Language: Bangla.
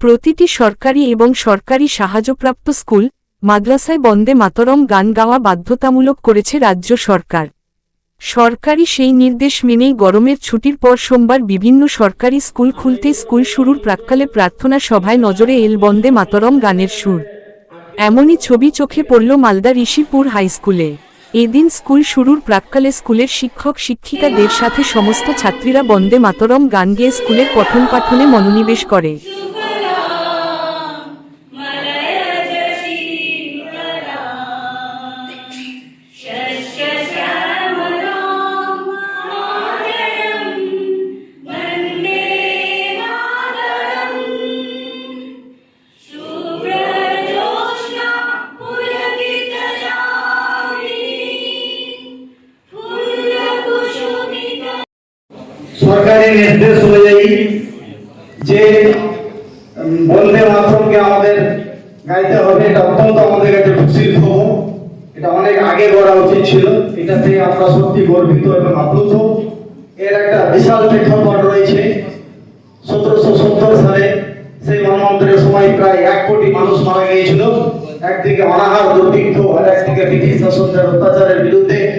প্রতিটি সরকারি এবং সরকারি সাহায্যপ্রাপ্ত স্কুল মাদ্রাসায় বন্দে মাতরম গান গাওয়া বাধ্যতামূলক করেছে রাজ্য সরকার। সরকারি সেই নির্দেশ মেনেই গরমের ছুটির পর সোমবার বিভিন্ন সরকারি স্কুল খুলতে স্কুল শুরুর প্রাক্কালে প্রার্থনা সভায় নজরে এল বন্দে মাতরম গানের সুর। এমনই ছবি চোখে পড়ল মালদা ঋষিপুর হাইস্কুলে। এদিন স্কুল শুরুর প্রাক্কালে স্কুলের শিক্ষক শিক্ষিকাদের সাথে সমস্ত ছাত্রীরা বন্দে মাতরম গান গেয়ে স্কুলের পঠন পাঠনে মনোনিবেশ করে। সরকারি নির্দেশ অনুযায়ী যে বন্দে মাতরমকে আমাদের গাইতে হবে, এটা অত্যন্ত আমাদের একটা খুশির খবর। এটা অনেক আগে করা উচিত ছিল, এটাতে আমরা সত্যি গর্বিত এবং আপ্লুত। এর একটা বিশাল প্রেক্ষাপট রয়েছে। 1770 সালে সেই মন্বন্তরের সময় প্রায় 1 কোটি মানুষ মারা গিয়েছিল, একদিকে অনাহার দুর্ভিক্ষ আর একদিকে ব্রিটিশ শাসনদের অত্যাচারের বিরুদ্ধে।